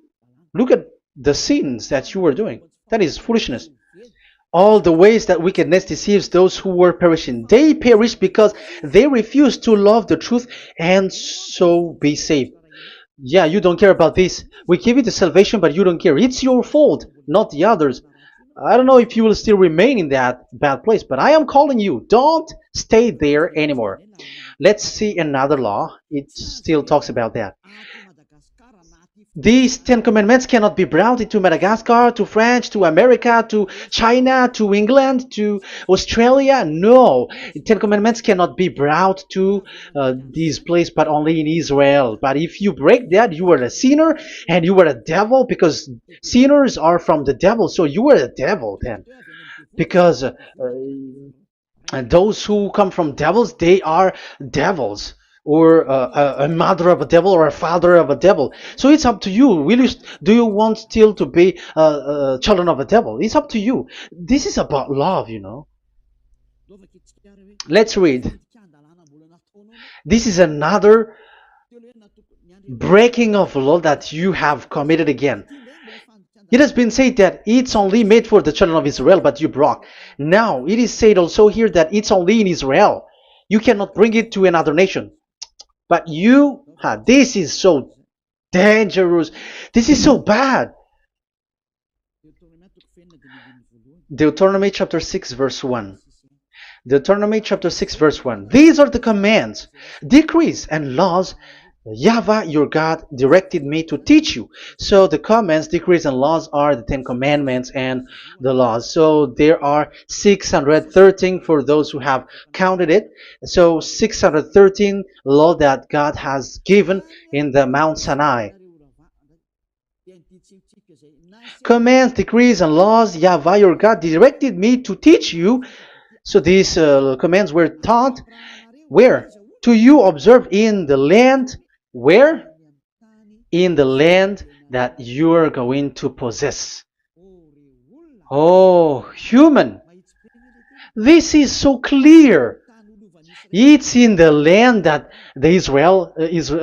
Look at the sins that you were doing. That is foolishness. All the ways that wickedness deceives those who were perishing. They perish because they refuse to love the truth and so be saved. Yeah, you don't care about this. We give you the salvation, but you don't care. It's your fault, not the others. I don't know if you will still remain in that bad place, but I am calling you. Don't stay there anymore. Let's see another law. It still talks about that. These Ten Commandments cannot be brought into Madagascar, to France, to America, to China, to England, to Australia. No, Ten Commandments cannot be brought to these places, but only in Israel. But if you break that, you are a sinner and you are a devil, because sinners are from the devil. So you are a devil then, because those who come from devils, they are devils, or a mother of a devil, or a father of a devil. So it's up to you. Do you want still to be children of a devil? It's up to you. This is about love, you know. Let's read. This is another breaking of law that you have committed again. It has been said that it's only made for the children of Israel, but you broke. Now, it is said also here that it's only in Israel. You cannot bring it to another nation. But this is so dangerous. This is so bad. Deuteronomy chapter 6 verse 1. Deuteronomy chapter 6 verse 1. These are the commands, decrees, and laws YAHVAH your God directed me to teach you. So the commands, decrees, and laws are the Ten Commandments and the laws. So there are 613 for those who have counted it. So 613 law that God has given in the Mount Sinai. Commands, decrees, and laws YAHVAH your God directed me to teach you. So these commands were taught where? To you observe in the land. Where? In the land that you are going to possess. Oh, human. This is so clear. It's in the land that the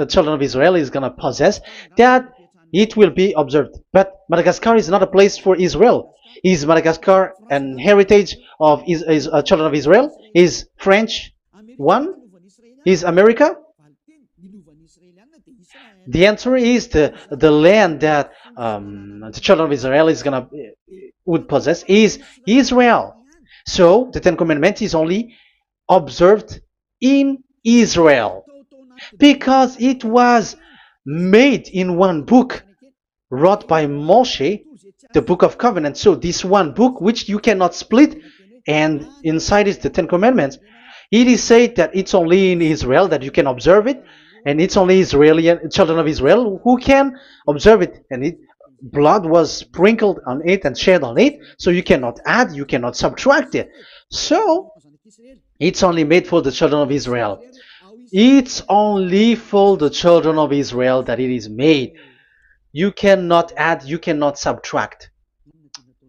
children of Israel is going to possess, that it will be observed. But Madagascar is not a place for Israel. Is Madagascar an heritage of children of Israel? Is French one? Is America? The answer is the land that the children of Israel would possess is Israel. So the Ten Commandments is only observed in Israel, because it was made in one book wrote by Moshe, the Book of Covenant. So this one book, which you cannot split, and inside is the Ten Commandments. It is said that it's only in Israel that you can observe it, and it's only children of Israel who can observe it. And blood was sprinkled on it and shed on it, so you cannot add, you cannot subtract it. So it's only made for the children of Israel. It's only for the children of Israel that it is made. You cannot add, you cannot subtract.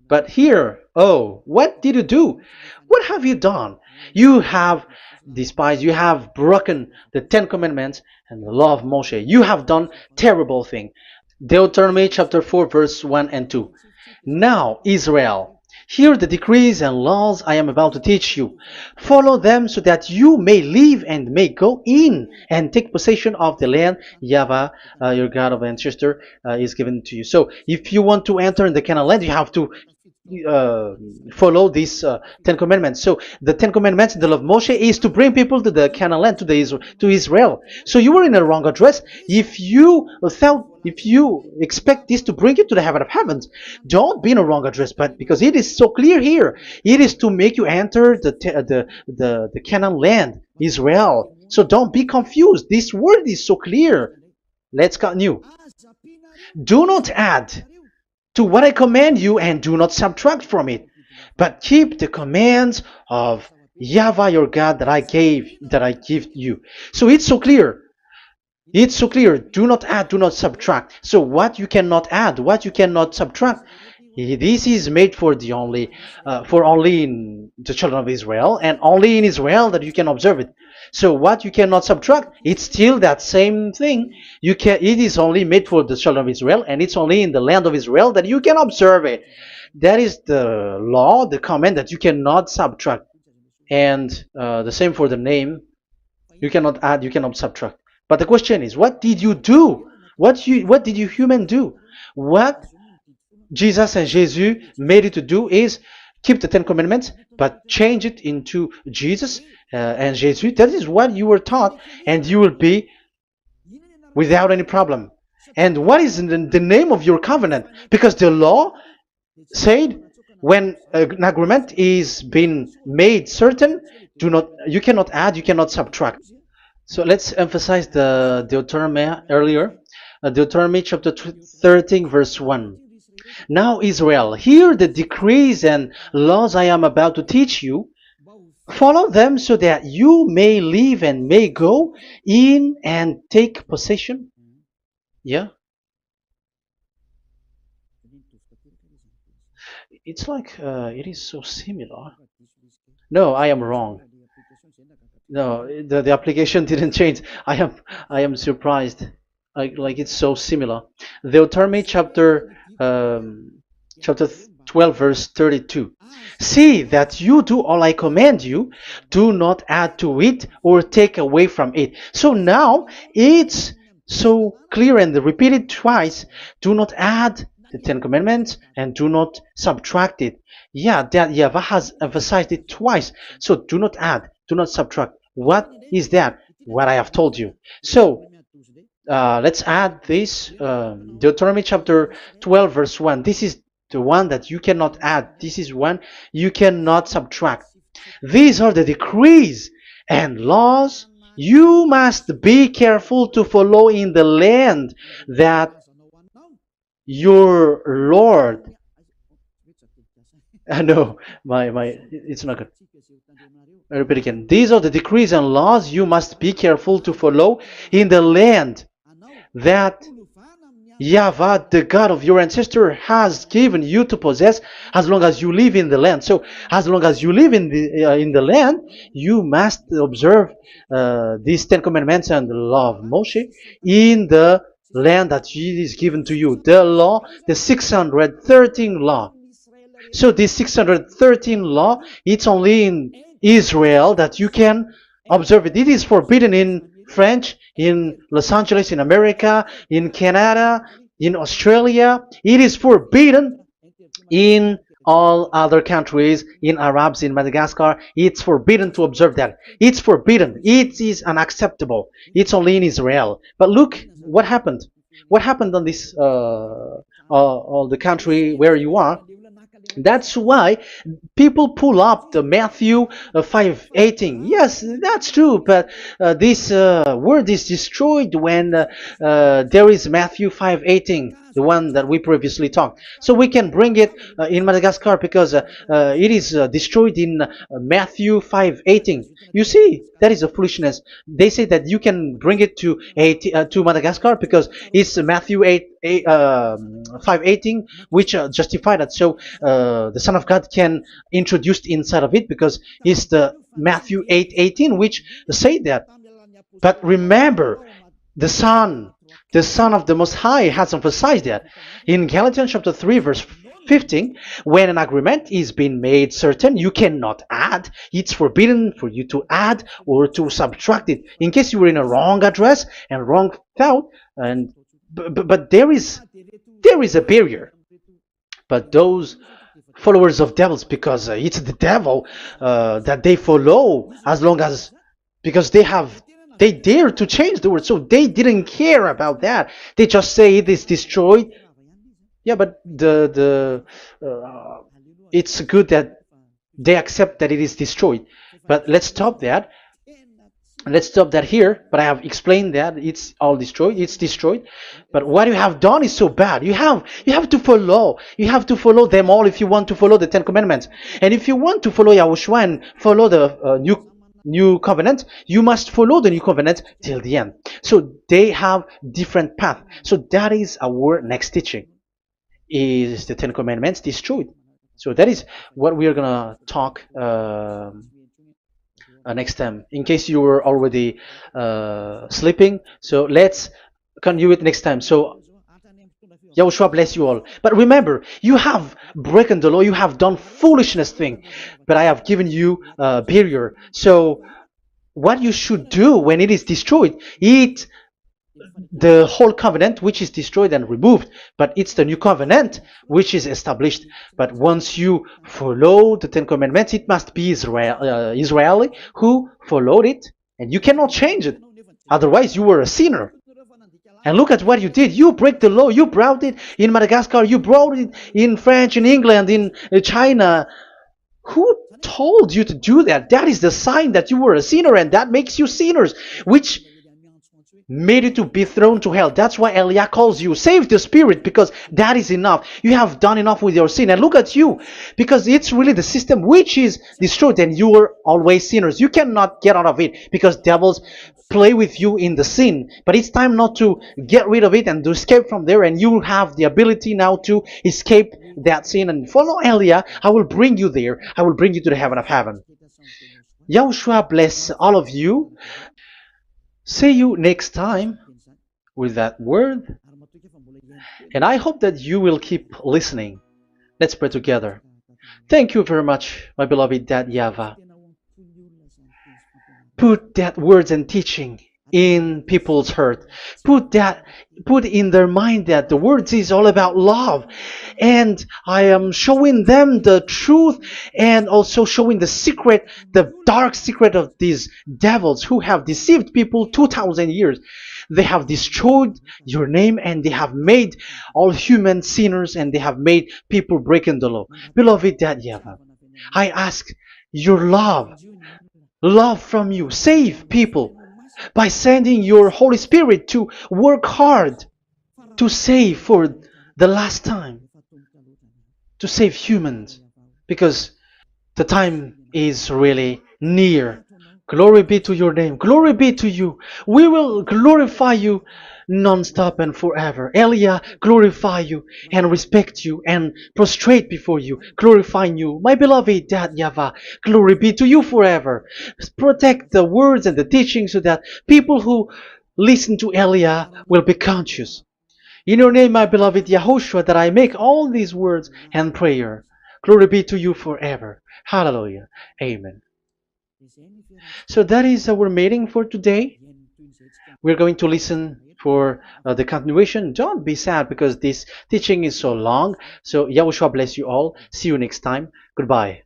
But here, what did you do? What have you done? You have despised, you have broken the Ten Commandments and the law of Moshe. You have done terrible thing. Deuteronomy chapter 4 verse 1 and 2. Now, Israel, hear the decrees and laws I am about to teach you. Follow them so that you may live and may go in and take possession of the land YAHVAH, your God of ancestor, is given to you. So if you want to enter in the Canaan land, you have to follow these Ten Commandments. So the Ten Commandments in the law of Moshe is to bring people to the Canaan land, to Israel. So you were in a wrong address. If you thought if you expect this to bring you to the heaven of heavens, don't be in a wrong address. But because it is so clear here, it is to make you enter the Canaan land, Israel. So don't be confused. This word is so clear. Let's continue. Do not add to what I command you, and do not subtract from it, but keep the commands of YAHVAH your God that I give you. So it's so clear. It's so clear. Do not add, do not subtract. So what you cannot add, what you cannot subtract, this is made for only in the children of Israel, and only in Israel that you can observe it. So what you cannot subtract, it's still that same thing. It is only made for the children of Israel, and it's only in the land of Israel that you can observe it. That is the law, the command that you cannot subtract. And the same for the name. You cannot add, you cannot subtract. But the question is, what did you do? What did you human do? What Jesus and Jesus made you to do is keep the Ten Commandments, but change it into Jesus and Jesus. That is what you were taught, and you will be without any problem. And what is the name of your covenant? Because the law said when an agreement is being made certain, you cannot add, you cannot subtract. So let's emphasize the Deuteronomy earlier. Deuteronomy chapter 13 verse 1. Now Israel, hear the decrees and laws I am about to teach you. Follow them so that you may live and may go in and take possession. Yeah. It's like it is so similar. No, I am wrong. No, the application didn't change. I am surprised. Like it's so similar. Deuteronomy chapter 12 verse 32. See that you do all I command you. Do not add to it or take away from it. So now it's so clear and repeated twice. Do not add the Ten Commandments and do not subtract it. Yeah, that YAHVAH has emphasized it twice. So do not add, do not subtract. What is that? What I have told you. So let's add this. Deuteronomy chapter 12 verse 1. This is the one that you cannot add. This is one you cannot subtract. These are the decrees and laws you must be careful to follow in the land that your Lord. No, it's not good. I repeat again. These are the decrees and laws you must be careful to follow in the land that YAHVAH, the God of your ancestor, has given you to possess as long as you live in the land. So, as long as you live in the land, you must observe these Ten Commandments and the law of Moshe in the land that is given to you. The law, the 613 law. So this 613 law, it's only in Israel that you can observe it. It is forbidden in French, in Los Angeles, in America, in Canada, in Australia. It is forbidden in all other countries, in Arabs, in Madagascar. It's forbidden to observe that. It's forbidden. It is unacceptable. It's only in Israel. But look what happened. What happened on this, all the country where you are. That's why people pull up the Matthew 5:18. Yes, that's true, but this word is destroyed when there is Matthew 5:18, the one that we previously talked. So we can bring it in Madagascar because it is destroyed in Matthew 5:18. You see, that is a foolishness. They say that you can bring it to Madagascar because it's Matthew 5:18, which justify that. So the Son of God can introduce inside of it because it's the Matthew 8:18 which say that. But remember, the Son of the Most High has emphasized that in Galatians chapter 3 verse 15, when an agreement is being made certain, you cannot add. It's forbidden for you to add or to subtract it. In case you were in a wrong address and wrong thought, but there is a barrier. But those followers of devils, because it's the devil that they follow, as long as because they have They dare to change the word, so they didn't care about that. They just say it is destroyed. Yeah, but it's good that they accept that it is destroyed. But let's stop that. Let's stop that here. But I have explained that it's all destroyed. It's destroyed. But what you have done is so bad. You have to follow. You have to follow them all if you want to follow the Ten Commandments. And if you want to follow Yahushua and follow the new covenant, you must follow the new covenant till the end. So they have different path. So that is our next teaching. Is the Ten Commandments destroyed? So that is what we are gonna talk next time. In case you were already sleeping, so let's continue it next time. So Yahushua bless you all. But remember, you have broken the law, you have done foolishness thing, but I have given you a barrier. So what you should do when it is destroyed, it the whole covenant which is destroyed and removed, but it's the new covenant which is established. But once you follow the Ten Commandments, it must be Israeli who followed it, and you cannot change it. Otherwise, you were a sinner. And look at what you did. You break the law. You brought it in Madagascar. You brought it in France, in England, in China. Who told you to do that? That is the sign that you were a sinner, and that makes you sinners, which made you to be thrown to hell. That's why Elia calls you. Save the spirit, because that is enough. You have done enough with your sin. And look at you, because it's really the system which is destroyed, and you were always sinners. You cannot get out of it because devils play with you in the sin. But it's time not to get rid of it and to escape from there, and you have the ability now to escape that sin and follow Elia. I will bring you there. I will bring you to the heaven of heaven. Yahushua bless all of you. See you next time with that word. And I hope that you will keep listening. Let's pray together. Thank you very much, my beloved Dad YAHVAH. Put that words and teaching in people's heart. Put in their mind that the words is all about love. And I am showing them the truth, and also showing the secret, the dark secret of these devils who have deceived people 2,000 years. They have destroyed your name, and they have made all human sinners, and they have made people breaking the law. Beloved Dad YAHVAH, I ask your love from you. Save people by sending your Holy Spirit to work hard to save for the last time, to save humans, because the time is really near. Glory be to your name. Glory be to you. We will glorify you non-stop and forever. Elia, glorify you and respect you and prostrate before you, glorifying you. My beloved Dad YAHVAH, glory be to you forever. Protect the words and the teaching so that people who listen to Elia will be conscious. In your name, my beloved Yahushua, that I make all these words and prayer. Glory be to you forever. Hallelujah. Amen. So that is our meeting for today. We're going to listen for the continuation. Don't be sad because this teaching is so long. So Yahushua bless you all. See you next time. Goodbye.